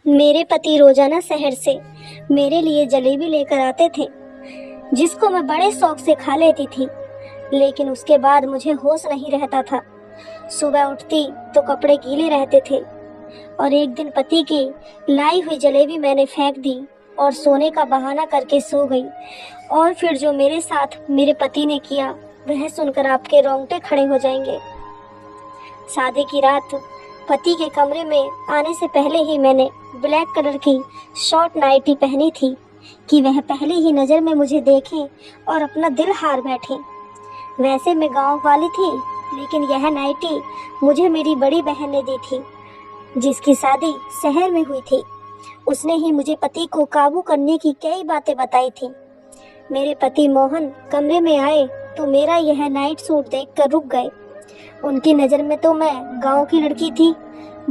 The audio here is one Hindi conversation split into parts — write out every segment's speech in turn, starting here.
मेरे पति रोजाना शहर से मेरे लिए जलेबी लेकर आते थे, जिसको मैं बड़े शौक से खा लेती थी। लेकिन उसके बाद मुझे होश नहीं रहता था। सुबह उठती तो कपड़े गीले रहते थे और एक दिन पति की लाई हुई जलेबी मैंने फेंक दी और सोने का बहाना करके सो गई। और फिर जो मेरे साथ मेरे पति ने किया वह सुनकर आपके रोंगटे खड़े हो जाएंगे। शादी की रात पति के कमरे में आने से पहले ही मैंने ब्लैक कलर की शॉर्ट नाइटी पहनी थी कि वह पहली ही नज़र में मुझे देखें और अपना दिल हार बैठे। वैसे मैं गांव वाली थी, लेकिन यह नाइटी मुझे मेरी बड़ी बहन ने दी थी, जिसकी शादी शहर में हुई थी। उसने ही मुझे पति को काबू करने की कई बातें बताई थी। मेरे पति मोहन कमरे में आए तो मेरा यह नाइट सूट देखकर रुक गए। उनकी नज़र में तो मैं गांव की लड़की थी।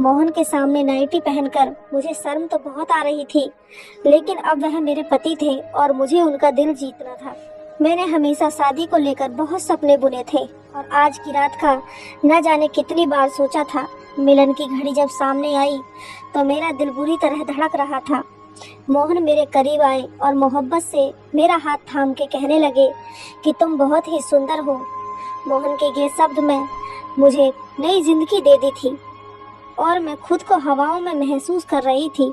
मोहन के सामने नाइटी पहनकर मुझे शर्म तो बहुत आ रही थी, लेकिन अब वह मेरे पति थे और मुझे उनका दिल जीतना था। मैंने हमेशा शादी को लेकर बहुत सपने बुने थे और आज की रात का न जाने कितनी बार सोचा था। मिलन की घड़ी जब सामने आई तो मेरा दिल बुरी तरह धड़क रहा था। मोहन मेरे करीब आए और मोहब्बत से मेरा हाथ थाम के कहने लगे कि तुम बहुत ही सुंदर हो। मोहन के ये शब्द में मुझे नई जिंदगी दे दी थी और मैं खुद को हवाओं में महसूस कर रही थी।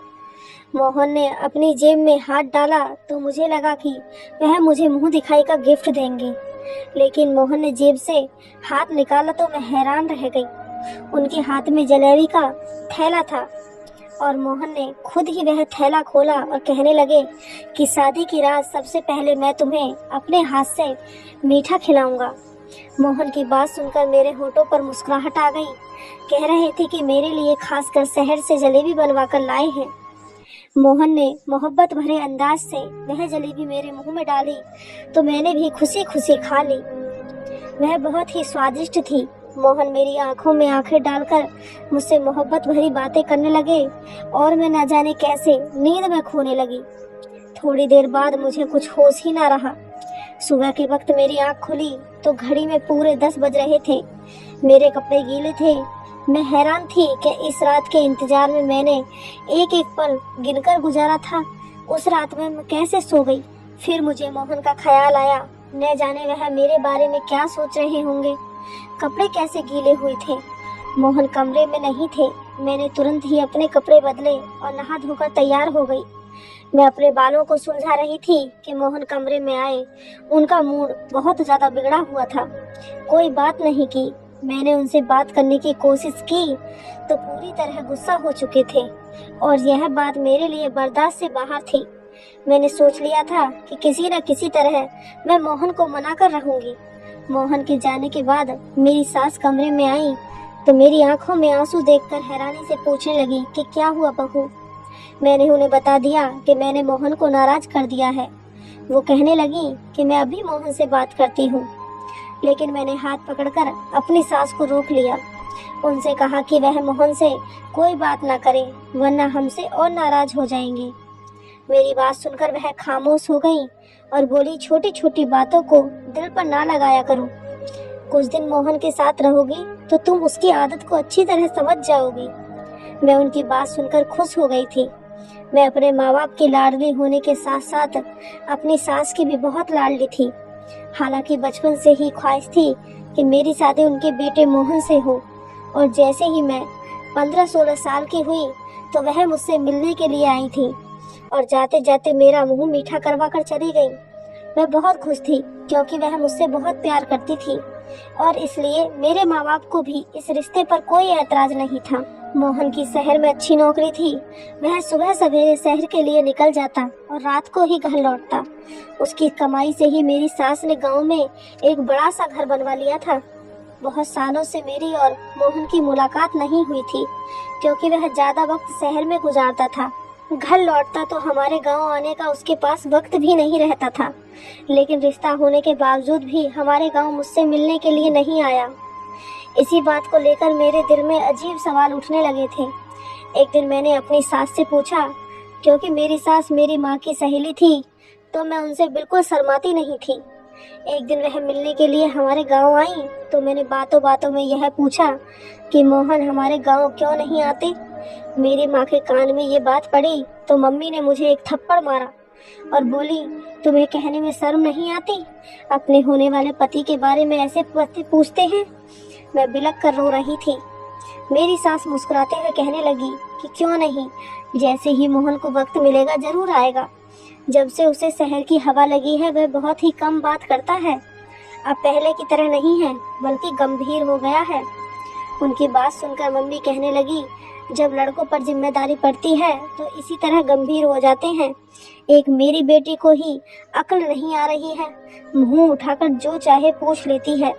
मोहन ने अपनी जेब में हाथ डाला तो मुझे लगा कि वह मुझे मुंह दिखाई का गिफ्ट देंगे, लेकिन मोहन ने जेब से हाथ निकाला तो मैं हैरान रह गई। उनके हाथ में जलेबी का थैला था और मोहन ने खुद ही वह थैला खोला और कहने लगे कि शादी की रात सबसे पहले मैं तुम्हें अपने हाथ से मीठा खिलाऊंगा। मोहन की बात सुनकर मेरे होठों पर मुस्कुराहट आ गई। कह रहे थे कि मेरे लिए खासकर शहर से जलेबी बनवा कर लाए हैं। मोहन ने मोहब्बत भरे अंदाज से वह जलेबी मेरे मुंह में डाली तो मैंने भी खुशी खुशी खा ली। वह बहुत ही स्वादिष्ट थी। मोहन मेरी आंखों में आंखें डालकर मुझसे मोहब्बत भरी बातें करने लगे और मैं न जाने कैसे नींद में खोने लगी। थोड़ी देर बाद मुझे कुछ होश ही ना रहा। सुबह के वक्त मेरी आंख खुली तो घड़ी में पूरे 10 बज रहे थे। मेरे कपड़े गीले थे। मैं हैरान थी कि इस रात के इंतजार में मैंने एक एक पल गिनकर गुजारा था। उस रात में मैं कैसे सो गई। फिर मुझे मोहन का ख्याल आया। न जाने वह मेरे बारे में क्या सोच रहे होंगे। कपड़े कैसे गीले हुए थे। मोहन कमरे में नहीं थे। मैंने तुरंत ही अपने कपड़े बदले और नहा धोकर तैयार हो गई। मैं अपने बालों को सुलझा रही थी कि मोहन कमरे में आए। उनका मूड बहुत ज्यादा बिगड़ा हुआ था। कोई बात नहीं की। मैंने उनसे बात करने की कोशिश की तो पूरी तरह गुस्सा हो चुके थे और यह बात मेरे लिए बर्दाश्त से बाहर थी। मैंने सोच लिया था कि किसी न किसी तरह मैं मोहन को मना कर रहूंगी। मोहन के जाने के बाद मेरी सास कमरे में आई तो मेरी आंखों में आंसू देखकर हैरानी से पूछने लगी कि क्या हुआ बहू। मैंने उन्हें बता दिया कि मैंने मोहन को नाराज कर दिया है। वो कहने लगी कि मैं अभी मोहन से बात करती हूँ, लेकिन मैंने हाथ पकड़कर अपनी सास को रोक लिया। उनसे कहा कि वह मोहन से कोई बात ना करे वरना हमसे और नाराज हो जाएंगे। मेरी बात सुनकर वह खामोश हो गई और बोली, छोटी छोटी बातों को दिल पर ना लगाया करो। कुछ दिन मोहन के साथ रहोगी तो तुम उसकी आदत को अच्छी तरह समझ जाओगी। मैं उनकी बात सुनकर खुश हो गई थी। मैं अपने माँ बाप की लाडली होने के साथ साथ अपनी सास की भी बहुत लाडली थी। हालांकि बचपन से ही ख्वाहिश थी कि मेरी शादी उनके बेटे मोहन से हो, और जैसे ही मैं 15-16 साल की हुई तो वह मुझसे मिलने के लिए आई थी और जाते जाते मेरा मुंह मीठा करवा कर चली गई। मैं बहुत खुश थी क्योंकि वह मुझसे बहुत प्यार करती थी और इसलिए मेरे माँ बाप को भी इस रिश्ते पर कोई ऐतराज नहीं था। मोहन की शहर में अच्छी नौकरी थी। वह सुबह सवेरे शहर के लिए निकल जाता और रात को ही घर लौटता। उसकी कमाई से ही मेरी सास ने गांव में एक बड़ा सा घर बनवा लिया था। बहुत सालों से मेरी और मोहन की मुलाकात नहीं हुई थी क्योंकि वह ज्यादा वक्त शहर में गुजारता था। घर लौटता तो हमारे गांव आने का उसके पास वक्त भी नहीं रहता था, लेकिन रिश्ता होने के बावजूद भी हमारे गांव मुझसे मिलने के लिए नहीं आया। इसी बात को लेकर मेरे दिल में अजीब सवाल उठने लगे थे। एक दिन मैंने अपनी सास से पूछा, क्योंकि मेरी सास मेरी माँ की सहेली थी तो मैं उनसे बिल्कुल शर्माती नहीं थी। एक दिन वह मिलने के लिए हमारे गांव आई तो मैंने बातों बातों में यह पूछा कि मोहन हमारे गांव क्यों नहीं आते। मेरी माँ के कान में ये बात पड़ी तो मम्मी ने मुझे एक थप्पड़ मारा और बोली, तुम्हें कहने में शर्म नहीं आती? अपने होने वाले पति के बारे में ऐसे पति पूछते हैं। मैं बिलक कर रो रही थी। मेरी सास मुस्कुराते हुए कहने लगी कि क्यों नहीं, जैसे ही मोहन को वक्त मिलेगा जरूर आएगा। जब से उसे शहर की हवा लगी है वह बहुत ही कम बात करता है। अब पहले की तरह नहीं है, बल्कि गंभीर हो गया है। उनकी बात सुनकर मम्मी कहने लगी, जब लड़कों पर जिम्मेदारी पड़ती है तो इसी तरह गंभीर हो जाते हैं। एक मेरी बेटी को ही अक्ल नहीं आ रही है, मुंह उठाकर जो चाहे पूछ लेती है।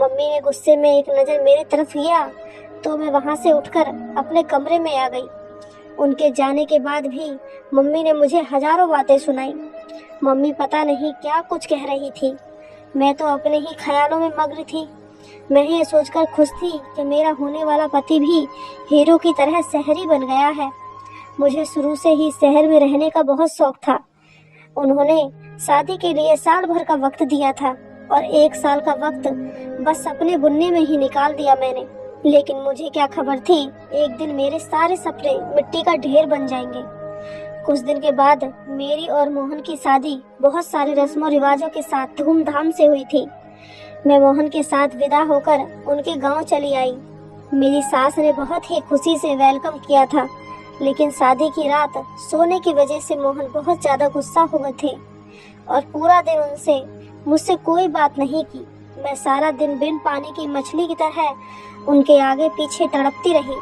मम्मी ने गुस्से में एक नज़र मेरी तरफ किया तो मैं वहां से उठकर अपने कमरे में आ गई। उनके जाने के बाद भी मम्मी ने मुझे हजारों बातें सुनाई। मम्मी पता नहीं क्या कुछ कह रही थी। मैं तो अपने ही ख्यालों में मग्न थी। मैं ये सोचकर खुश थी कि मेरा होने वाला पति भी हीरो की तरह शहरी बन गया है। मुझे शुरू से ही शहर में रहने का बहुत शौक था। उन्होंने शादी के लिए साल भर का वक्त दिया था और 1 साल का वक्त बस अपने बुनने में ही निकाल दिया मैंने। लेकिन मुझे क्या खबर थी, एक दिन मेरे सारे सपने मिट्टी का ढेर बन जाएंगे। कुछ दिन के बाद मेरी और मोहन की शादी बहुत सारे रस्मों रिवाजों के साथ धूमधाम से हुई थी। मैं मोहन के साथ विदा होकर उनके गांव चली आई। मेरी सास ने बहुत ही खुशी से वेलकम किया था, लेकिन शादी की रात सोने की वजह से मोहन बहुत ज्यादा गुस्सा हो गए थे और पूरा दिन उनसे मुझसे कोई बात नहीं की। मैं सारा दिन बिन पानी की मछली की तरह उनके आगे पीछे तड़पती रही,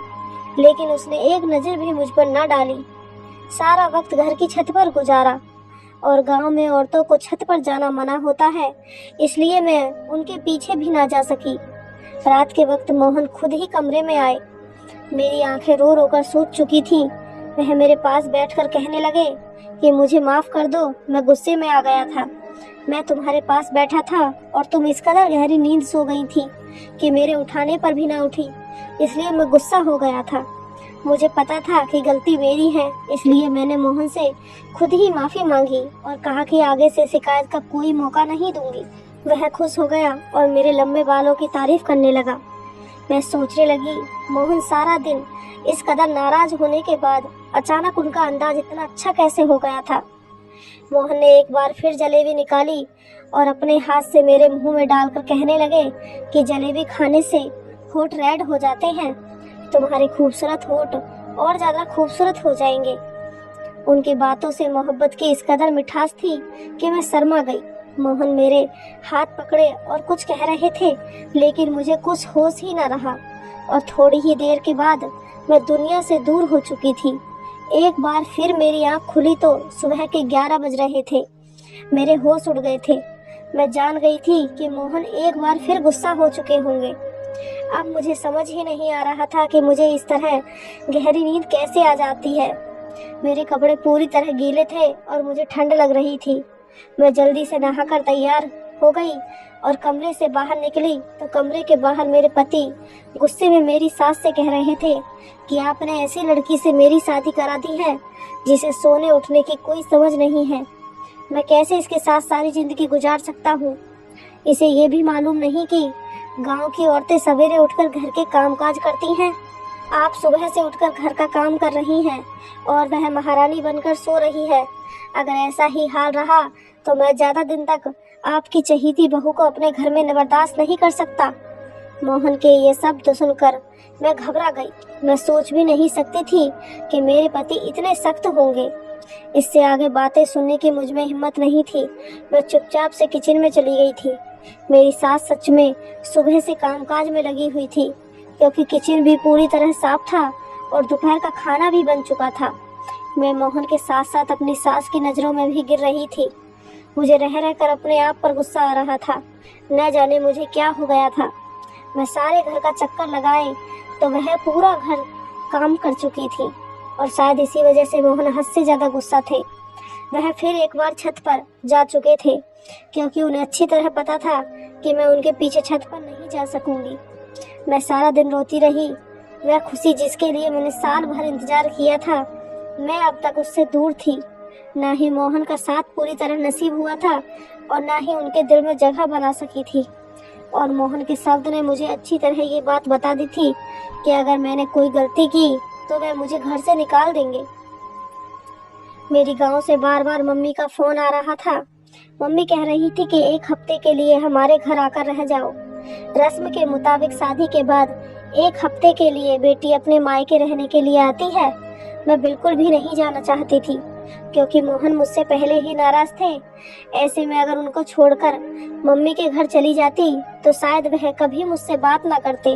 लेकिन उसने एक नजर भी मुझ पर न डाली। सारा वक्त घर की छत पर गुजारा और गांव में औरतों को छत पर जाना मना होता है, इसलिए मैं उनके पीछे भी ना जा सकी। रात के वक्त मोहन खुद ही कमरे में आए। मेरी आंखें रो रो कर सूज चुकी थी। वह मेरे पास बैठकर कहने लगे कि मुझे माफ कर दो, मैं गुस्से में आ गया था। मैं तुम्हारे पास बैठा था और तुम इस कदर गहरी नींद सो गई थी कि मेरे उठाने पर भी ना उठी, इसलिए मैं गुस्सा हो गया था। मुझे पता था कि गलती मेरी है, इसलिए मैंने मोहन से खुद ही माफी मांगी और कहा कि आगे से शिकायत का कोई मौका नहीं दूंगी। वह खुश हो गया और मेरे लंबे बालों की तारीफ करने लगा। मैं सोचने लगी, मोहन सारा दिन इस कदर नाराज होने के बाद अचानक उनका अंदाज इतना अच्छा कैसे हो गया था। मोहन ने एक बार फिर जलेबी निकाली और अपने हाथ से मेरे मुंह में डालकर कहने लगे कि जलेबी खाने से होठ रेड हो जाते हैं, तुम्हारे खूबसूरत होठ और ज्यादा खूबसूरत हो जाएंगे। उनकी बातों से मोहब्बत की इस कदर मिठास थी कि मैं शर्मा गई। मोहन मेरे हाथ पकड़े और कुछ कह रहे थे, लेकिन मुझे कुछ होश ही न रहा और थोड़ी ही देर के बाद मैं दुनिया से दूर हो चुकी थी। एक बार फिर मेरी आंख खुली तो सुबह के 11 बज रहे थे। मेरे होश उड़ गए थे। मैं जान गई थी कि मोहन एक बार फिर गुस्सा हो चुके होंगे। अब मुझे समझ ही नहीं आ रहा था कि मुझे इस तरह गहरी नींद कैसे आ जाती है। मेरे कपड़े पूरी तरह गीले थे और मुझे ठंड लग रही थी। मैं जल्दी से नहाकर तैयार हो गई और कमरे से बाहर निकली तो कमरे के बाहर मेरे पति गुस्से में मेरी सास से कह रहे थे कि आपने ऐसी लड़की से मेरी शादी करा दी है जिसे सोने उठने की कोई समझ नहीं है। मैं कैसे इसके साथ सारी जिंदगी गुजार सकता हूँ। इसे ये भी मालूम नहीं कि गांव की औरतें सवेरे उठकर घर के कामकाज करती हैं। आप सुबह से उठकर घर का काम कर रही हैं और वह महारानी बनकर सो रही है। अगर ऐसा ही हाल रहा तो मैं ज्यादा दिन तक आपकी चहीती बहू को अपने घर में बर्दाश्त नहीं कर सकता। मोहन के ये शब्द सुनकर मैं घबरा गई। मैं सोच भी नहीं सकती थी कि मेरे पति इतने सख्त होंगे। इससे आगे बातें सुनने की मुझ में हिम्मत नहीं थी। मैं चुपचाप से किचन में चली गई थी। मेरी सास सच में सुबह से कामकाज में लगी हुई थी, क्योंकि किचन भी पूरी तरह साफ था और दोपहर का खाना भी बन चुका था। मैं मोहन के साथ साथ अपनी सास की नजरों में भी गिर रही थी। मुझे रह रहकर अपने आप पर गुस्सा आ रहा था। न जाने मुझे क्या हो गया था। मैं सारे घर का चक्कर लगाए तो वह पूरा घर काम कर चुकी थी और शायद इसी वजह से मोहन हद से ज्यादा गुस्सा थे। वह फिर एक बार छत पर जा चुके थे, क्योंकि उन्हें अच्छी तरह पता था कि मैं उनके पीछे छत पर नहीं जा सकूंगी। मैं सारा दिन रोती रही। वह खुशी जिसके लिए मैंने साल भर इंतजार किया था, मैं अब तक उससे दूर थी। ना ही मोहन का साथ पूरी तरह नसीब हुआ था और ना ही उनके दिल में जगह बना सकी थी। और मोहन के शब्द ने मुझे अच्छी तरह ये बात बता दी थी कि अगर मैंने कोई गलती की तो वह मुझे घर से निकाल देंगे। मेरी गांव से बार बार मम्मी का फोन आ रहा था। मम्मी कह रही थी कि 1 हफ्ते के लिए हमारे घर आकर रह जाओ। रस्म के मुताबिक शादी के बाद 1 हफ्ते के लिए बेटी अपने मायके रहने के लिए आती है। मैं बिल्कुल भी नहीं जाना चाहती थी, क्योंकि मोहन मुझसे पहले ही नाराज थे। ऐसे में अगर उनको छोड़कर मम्मी के घर चली जाती तो शायद वह कभी मुझसे बात ना करते।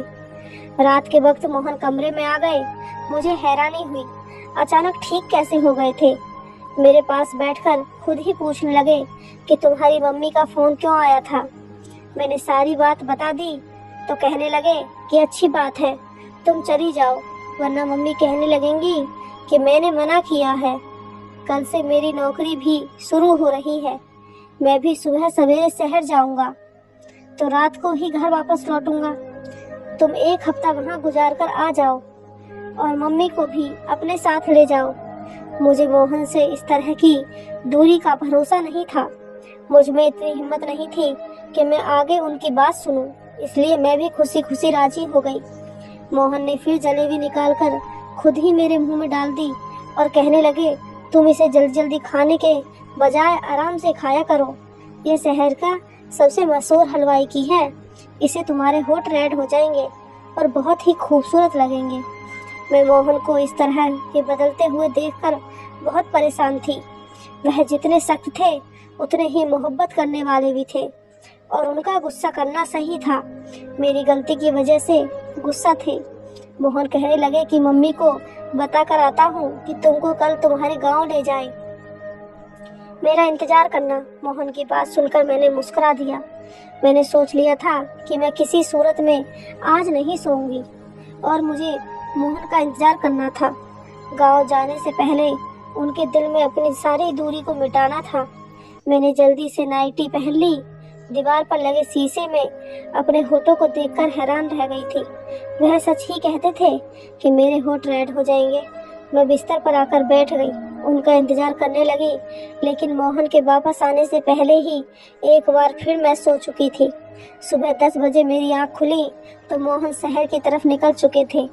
रात के वक्त मोहन कमरे में आ गए। मुझे हैरानी हुई, अचानक ठीक कैसे हो गए थे। मेरे पास बैठकर खुद ही पूछने लगे कि तुम्हारी मम्मी का फोन क्यों आया था। मैंने सारी बात बता दी तो कहने लगे कि अच्छी बात है, तुम चली जाओ, वरना मम्मी कहने लगेंगी कि मैंने मना किया है। कल से मेरी नौकरी भी शुरू हो रही है। मैं भी सुबह सवेरे शहर जाऊंगा तो रात को ही घर वापस लौटूंगा। तुम 1 हफ्ता वहां गुजार कर आ जाओ और मम्मी को भी अपने साथ ले जाओ। मुझे मोहन से इस तरह की दूरी का भरोसा नहीं था। मुझ में इतनी हिम्मत नहीं थी कि मैं आगे उनकी बात सुनूं, इसलिए मैं भी खुशी खुशी राजी हो गई। मोहन ने फिर जलेबी निकालकर खुद ही मेरे मुंह में डाल दी और कहने लगे, तुम इसे जल्दी जल्दी खाने के बजाय आराम से खाया करो। ये शहर का सबसे मशहूर हलवाई की है। इसे तुम्हारे होठ रेड हो जाएंगे और बहुत ही खूबसूरत लगेंगे। मैं मोहन को इस तरह के बदलते हुए देखकर बहुत परेशान थी। वह जितने सख्त थे उतने ही मोहब्बत करने वाले भी थे और उनका गुस्सा करना सही था। मेरी गलती की वजह से गुस्सा थे। मोहन कहने लगे कि मम्मी को बता कर आता हूँ कि तुमको कल तुम्हारे गांव ले जाए। मेरा इंतजार करना। मोहन की बात सुनकर मैंने मुस्कुरा दिया। मैंने सोच लिया था कि मैं किसी सूरत में आज नहीं सोऊंगी और मुझे मोहन का इंतजार करना था। गांव जाने से पहले उनके दिल में अपनी सारी दूरी को मिटाना था। मैंने जल्दी से नाइटी पहन ली। दीवार पर लगे शीशे में अपने होठों को देखकर हैरान रह गई थी। वह सच ही कहते थे कि मेरे होठ रेड हो जाएंगे। मैं बिस्तर पर आकर बैठ गई, उनका इंतजार करने लगी, लेकिन मोहन के वापस आने से पहले ही एक बार फिर मैं सो चुकी थी। सुबह 10 बजे मेरी आँख खुली तो मोहन शहर की तरफ निकल चुके थे।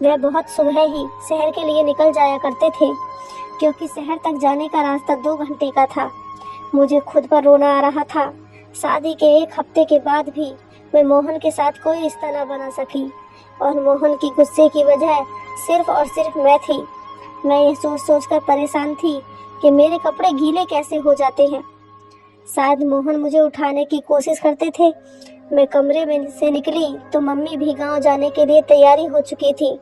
वह बहुत सुबह ही शहर के लिए निकल जाया करते थे, क्योंकि शहर तक जाने का रास्ता 2 घंटे का था। मुझे खुद पर रोना आ रहा था। शादी के 1 हफ्ते के बाद भी मैं मोहन के साथ कोई रिश्ता न बना सकी और मोहन की गुस्से की वजह सिर्फ और सिर्फ मैं थी। मैं ये सोच सोच कर परेशान थी कि मेरे कपड़े गीले कैसे हो जाते हैं। शायद मोहन मुझे उठाने की कोशिश करते थे। मैं कमरे में से निकली तो मम्मी भी गांव जाने के लिए तैयारी हो चुकी थी।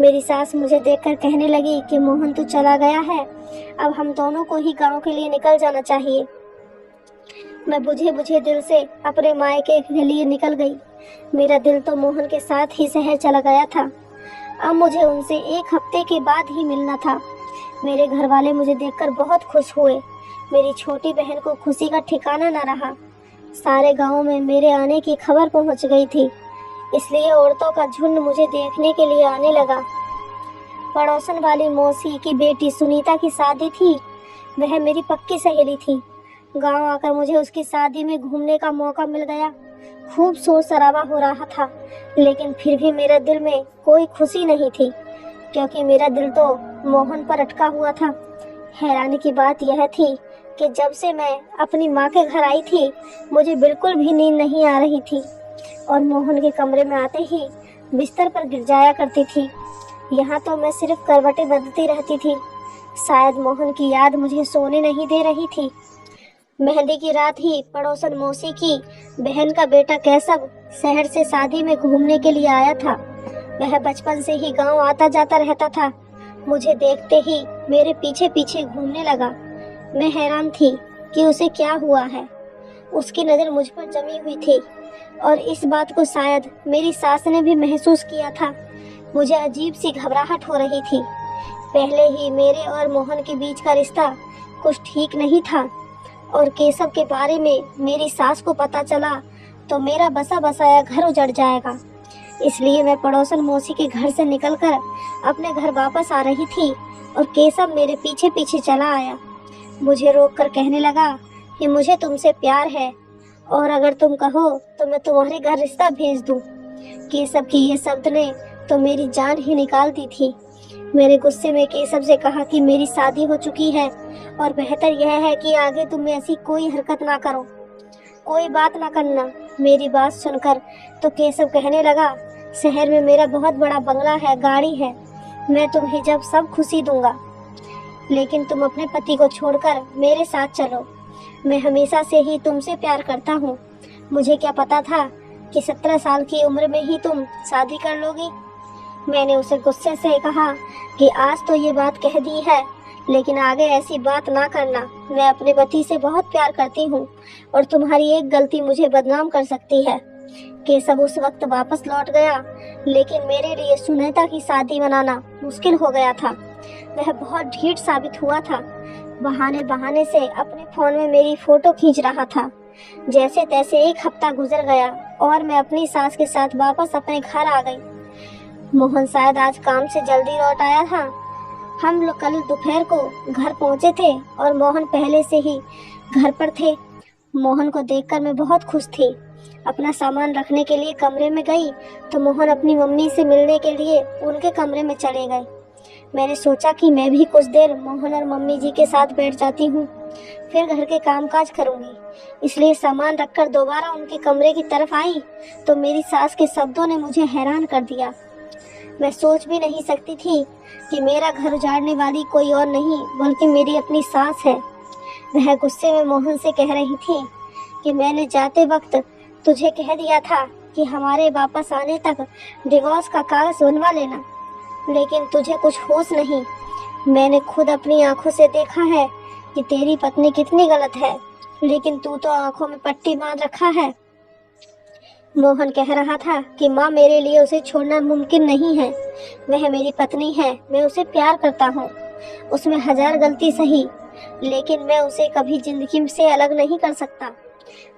मेरी सास मुझे देखकर कहने लगी कि मोहन तो चला गया है, अब हम दोनों को ही गांव के लिए निकल जाना चाहिए। मैं बुझे बुझे दिल से अपने मायके के लिए निकल गई। मेरा दिल तो मोहन के साथ ही शहर चला गया था। अब मुझे उनसे 1 हफ्ते के बाद ही मिलना था। मेरे घर वाले मुझे देखकर बहुत खुश हुए। मेरी छोटी बहन को खुशी का ठिकाना न रहा। सारे गांव में मेरे आने की खबर पहुंच गई थी, इसलिए औरतों का झुंड मुझे देखने के लिए आने लगा। पड़ोसन वाली मौसी की बेटी सुनीता की शादी थी। वह मेरी पक्की सहेली थी। गांव आकर मुझे उसकी शादी में घूमने का मौका मिल गया। खूब शोर शराबा हो रहा था, लेकिन फिर भी मेरे दिल में कोई खुशी नहीं थी, क्योंकि मेरा दिल तो मोहन पर अटका हुआ था। हैरानी की बात यह थी कि जब से मैं अपनी माँ के घर आई थी, मुझे बिल्कुल भी नींद नहीं आ रही थी और मोहन के कमरे में आते ही बिस्तर पर गिर जाया करती थी। यहाँ तो मैं सिर्फ करवटें बदलती रहती थी। शायद मोहन की याद मुझे सोने नहीं दे रही थी। मेहंदी की रात ही पड़ोसन मौसी की बहन का बेटा कैसब शहर से शादी में घूमने के लिए आया था। वह बचपन से ही गांव आता जाता रहता था। मुझे देखते ही मेरे पीछे पीछे घूमने लगा। मैं हैरान थी कि उसे क्या हुआ है। उसकी नज़र मुझ पर जमी हुई थी और इस बात को शायद मेरी सास ने भी महसूस किया था। मुझे अजीब सी घबराहट हो रही थी। पहले ही मेरे और मोहन के बीच का रिश्ता कुछ ठीक नहीं था और केशव के बारे में मेरी सास को पता चला तो मेरा बसा बसाया घर उजड़ जाएगा। इसलिए मैं पड़ोसन मौसी के घर से निकलकर अपने घर वापस आ रही थी और केशव मेरे पीछे पीछे चला आया। मुझे रोककर कहने लगा कि मुझे तुमसे प्यार है और अगर तुम कहो तो मैं तुम्हारे घर रिश्ता भेज दूं। केशव की ये शब्द ने तो मेरी जान ही निकाल दी थी। मैंने गुस्से में केशव से कहा कि मेरी शादी हो चुकी है और बेहतर यह है कि आगे तुम ऐसी कोई हरकत ना करो, कोई बात ना करना। मेरी बात सुनकर तो केशव कहने लगा, शहर में मेरा बहुत बड़ा बंगला है, गाड़ी है, मैं तुम्हें जब सब खुशी दूंगा, लेकिन तुम अपने पति को छोड़कर मेरे साथ चलो। मैं हमेशा से ही तुमसे प्यार करता हूँ। मुझे क्या पता था कि 17 साल की उम्र में ही तुम शादी कर लोगी। मैंने उसे गुस्से से कहा कि आज तो ये बात कह दी है, लेकिन आगे ऐसी बात ना करना। मैं अपने पति से बहुत प्यार करती हूँ और तुम्हारी एक गलती मुझे बदनाम कर सकती है। केशव उस वक्त वापस लौट गया, लेकिन मेरे लिए सुनीता की शादी मनाना मुश्किल हो गया था। वह बहुत ढीठ साबित हुआ था। बहाने बहाने से अपने फोन में मेरी फोटो खींच रहा था। जैसे तैसे एक हफ्ता गुजर गया और मैं अपनी सास के साथ वापस अपने घर आ गई। मोहन शायद आज काम से जल्दी लौट आया था। हम लोग कल दोपहर को घर पहुंचे थे और मोहन पहले से ही घर पर थे। मोहन को देखकर मैं बहुत खुश थी। अपना सामान रखने के लिए कमरे में गई तो मोहन अपनी मम्मी से मिलने के लिए उनके कमरे में चले गए। मैंने सोचा कि मैं भी कुछ देर मोहन और मम्मी जी के साथ बैठ जाती हूँ, फिर घर के कामकाज करूँगी। इसलिए सामान रखकर दोबारा उनके कमरे की तरफ आई तो मेरी सास के शब्दों ने मुझे हैरान कर दिया। मैं सोच भी नहीं सकती थी कि मेरा घर उजाड़ने वाली कोई और नहीं बल्कि मेरी अपनी सास है। वह गुस्से में मोहन से कह रही थी कि मैंने जाते वक्त तुझे कह दिया था कि हमारे वापस आने तक डिवोर्स का कागज बनवा लेना, लेकिन तुझे कुछ होश नहीं। मैंने खुद अपनी आंखों से देखा है कि तेरी पत्नी कितनी गलत है, लेकिन तू तो आंखों में पट्टी बांध रखा है। मोहन कह रहा था कि माँ, मेरे लिए उसे छोड़ना मुमकिन नहीं है। वह मेरी पत्नी है, मैं उसे प्यार करता हूँ। उसमें 1000 गलती सही, लेकिन मैं उसे कभी जिंदगी से अलग नहीं कर सकता।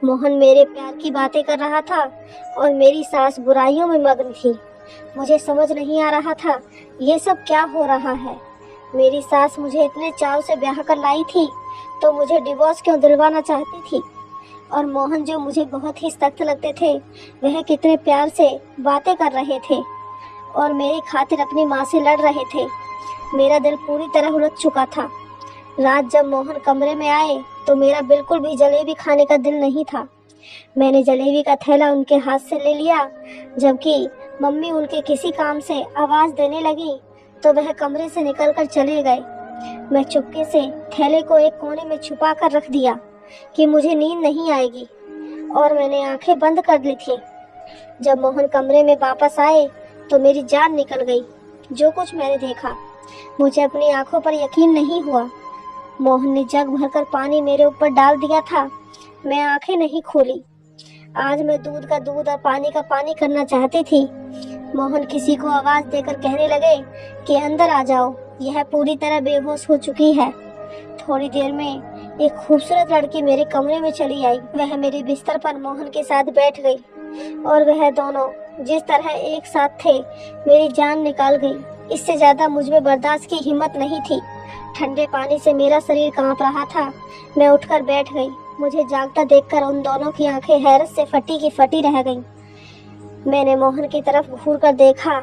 मोहन मेरे प्यार की बातें कर रहा था और मेरी सास बुराइयों में मग्न थी। मुझे समझ नहीं आ रहा था ये सब क्या हो रहा है। मेरी सास मुझे इतने चाव से ब्याह कर लाई थी तो मुझे डिवोर्स क्यों दिलवाना चाहती थी, और मोहन जो मुझे बहुत ही सख्त लगते थे वह कितने प्यार से बातें कर रहे थे और मेरी खातिर अपनी माँ से लड़ रहे थे। मेरा दिल पूरी तरह उलझ चुका था। रात जब मोहन कमरे में आए तो मेरा बिल्कुल भी जलेबी खाने का दिल नहीं था। मैंने जलेबी का थैला उनके हाथ से ले लिया। जबकि मम्मी उनके किसी काम से आवाज देने लगी तो वह कमरे से निकलकर चले गए। मैं चुपके से थैले को एक कोने में छुपा कर रख दिया कि मुझे नींद नहीं आएगी, और मैंने आंखें बंद कर ली थी। जब मोहन कमरे में वापस आए तो मेरी जान निकल गई। जो कुछ मैंने देखा, मुझे अपनी आंखों पर यकीन नहीं हुआ। मोहन ने जग भरकर पानी मेरे ऊपर डाल दिया था। मैं आंखें नहीं खोली। आज मैं दूध का दूध और पानी का पानी करना चाहती थी। मोहन किसी को आवाज देकर कहने लगे कि अंदर आ जाओ, यह पूरी तरह बेहोश हो चुकी है। थोड़ी देर में एक खूबसूरत लड़की मेरे कमरे में चली आई। वह मेरे बिस्तर पर मोहन के साथ बैठ गई और वह दोनों जिस तरह एक साथ थे, मेरी जान निकाल गई। इससे ज्यादा मुझ में बर्दाश्त की हिम्मत नहीं थी। ठंडे पानी से मेरा शरीर कांप रहा था। मैं उठकर बैठ गई। मुझे जागता देखकर उन दोनों की आंखें हैरत से फटी की फटी रह गईं। मैंने मोहन की तरफ घूर कर देखा।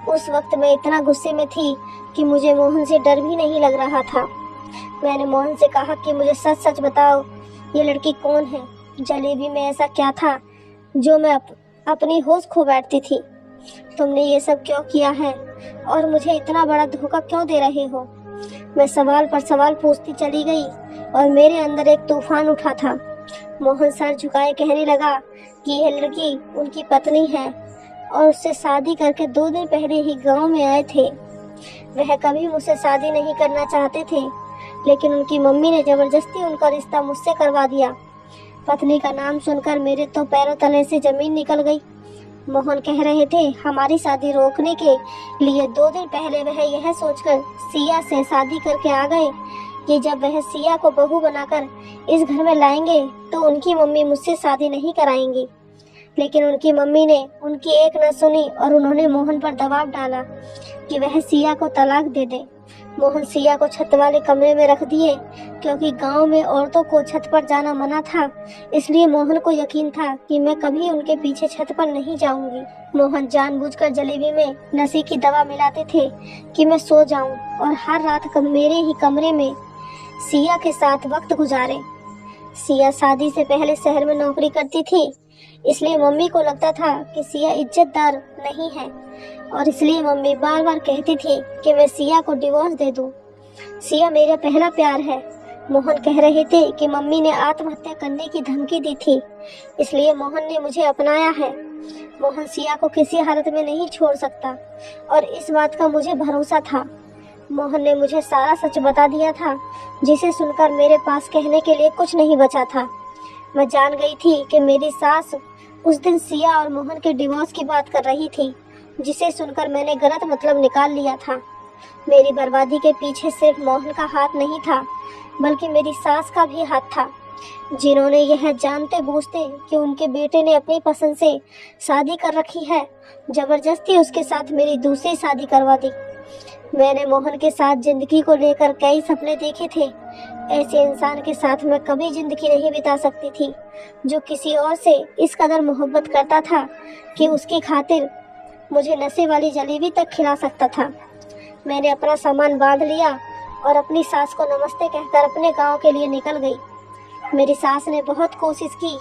उस वक्त मैं इतना गुस्से में थी कि मुझे मोहन से डर भी नहीं लग रहा था। मैंने मोहन से कहा कि मुझे सच सच बताओ, ये लड़की कौन है? जलेबी में ऐसा क्या था जो मैं अपनी होश खो बैठती थी? तुमने ये सब क्यों किया है और मुझे इतना बड़ा धोखा क्यों दे रहे हो? मैं सवाल पर सवाल पूछती चली गई और मेरे अंदर एक तूफान उठा था। मोहन सर झुकाए कहने लगा कि यह लड़की उनकी पत्नी है और उससे शादी करके 2 दिन पहले ही गांव में आए थे। वह कभी मुझसे शादी नहीं करना चाहते थे, लेकिन उनकी मम्मी ने जबरदस्ती उनका रिश्ता मुझसे करवा दिया। पत्नी का नाम सुनकर मेरे तो पैरों तले से जमीन निकल गई। मोहन कह रहे थे हमारी शादी रोकने के लिए 2 दिन पहले वह यह सोचकर सिया से शादी करके आ गए कि जब वह सिया को बहू बनाकर इस घर में लाएंगे तो उनकी मम्मी मुझसे शादी नहीं कराएंगी। लेकिन उनकी मम्मी ने उनकी एक न सुनी और उन्होंने मोहन पर दबाव डाला कि वह सिया को तलाक दे दे। मोहन सिया को छत वाले कमरे में रख दिए। क्योंकि गांव में औरतों को छत पर जाना मना था, इसलिए मोहन को यकीन था कि मैं कभी उनके पीछे छत पर नहीं जाऊंगी। मोहन जानबूझकर जलेबी में नशे की दवा मिलाते थे कि मैं सो जाऊं और हर रात मेरे ही कमरे में सिया के साथ वक्त गुजारे। सिया शादी से पहले शहर में नौकरी करती थी, इसलिए मम्मी को लगता था कि सिया इज्जतदार नहीं है और इसलिए मम्मी बार बार कहती थी कि मैं सिया को डिवोर्स दे दूं। सिया मेरा पहला प्यार है। मोहन कह रहे थे कि मम्मी ने आत्महत्या करने की धमकी दी थी, इसलिए मोहन ने मुझे अपनाया है। मोहन सिया को किसी हालत में नहीं छोड़ सकता और इस बात का मुझे भरोसा था। मोहन ने मुझे सारा सच बता दिया था, जिसे सुनकर मेरे पास कहने के लिए कुछ नहीं बचा था। मैं जान गई थी कि मेरी सास उस दिन सिया और मोहन के डिवोर्स की बात कर रही थी, जिसे सुनकर मैंने गलत मतलब निकाल लिया था। मेरी बर्बादी के पीछे सिर्फ मोहन का हाथ नहीं था, बल्कि मेरी सास का भी हाथ था, जिन्होंने यह जानते बूझते कि उनके बेटे ने अपनी पसंद से शादी कर रखी है, जबरदस्ती उसके साथ मेरी दूसरी शादी करवा दी। मैंने मोहन के साथ जिंदगी को लेकर कई सपने देखे थे। ऐसे इंसान के साथ मैं कभी जिंदगी नहीं बिता सकती थी, जो किसी और से इस कदर मोहब्बत करता था कि उसकी खातिर मुझे नशे वाली जलेबी तक खिला सकता था। मैंने अपना सामान बांध लिया और अपनी सास को नमस्ते कहकर अपने गांव के लिए निकल गई। मेरी सास ने बहुत कोशिश की।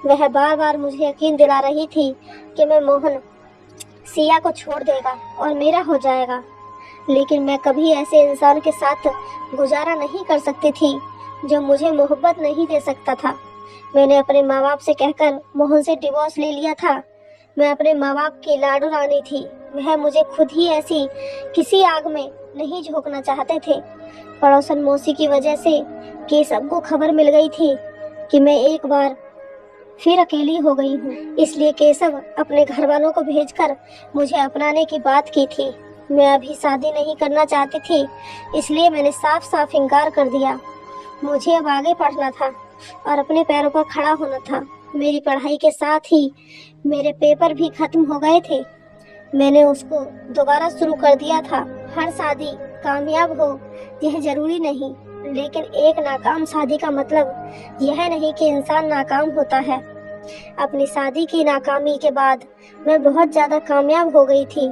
वह बार बार मुझे यकीन दिला रही थी कि मैं मोहन सिया को छोड़ देगा और मेरा हो जाएगा, लेकिन मैं कभी ऐसे इंसान के साथ गुजारा नहीं कर सकती थी जो मुझे मोहब्बत नहीं दे सकता था। मैंने अपने माँ बाप से कहकर मोहन से डिवोर्स ले लिया था। मैं अपने माँ बाप की लाडू रानी थी। वह मुझे खुद ही ऐसी किसी आग में नहीं झोंकना चाहते थे। पड़ोसन मौसी की वजह से केशव को खबर मिल गई थी कि मैं एक बार फिर अकेली हो गई हूँ, इसलिए केशव अपने घर वालों को भेजकर मुझे अपनाने की बात की थी। मैं अभी शादी नहीं करना चाहती थी, इसलिए मैंने साफ साफ इनकार कर दिया। मुझे अब आगे पढ़ना था और अपने पैरों पर खड़ा होना था। मेरी पढ़ाई के साथ ही मेरे पेपर भी खत्म हो गए थे। मैंने उसको दोबारा शुरू कर दिया था। हर शादी कामयाब हो यह जरूरी नहीं, लेकिन एक नाकाम शादी का मतलब यह नहीं कि इंसान नाकाम होता है। अपनी शादी की नाकामी के बाद मैं बहुत ज्यादा कामयाब हो गई थी।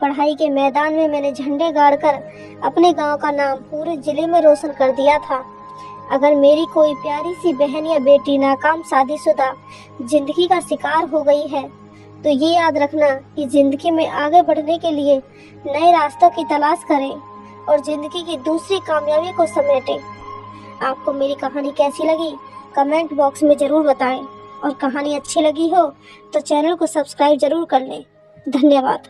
पढ़ाई के मैदान में मैंने झंडे गाड़कर अपने गांव का नाम पूरे जिले में रोशन कर दिया था। अगर मेरी कोई प्यारी सी बहन या बेटी नाकाम शादीशुदा जिंदगी का शिकार हो गई है, तो ये याद रखना कि जिंदगी में आगे बढ़ने के लिए नए रास्तों की तलाश करें और जिंदगी की दूसरी कामयाबी को समेटें। आपको मेरी कहानी कैसी लगी कमेंट बॉक्स में जरूर बताएं, और कहानी अच्छी लगी हो तो चैनल को सब्सक्राइब जरूर कर लें। धन्यवाद।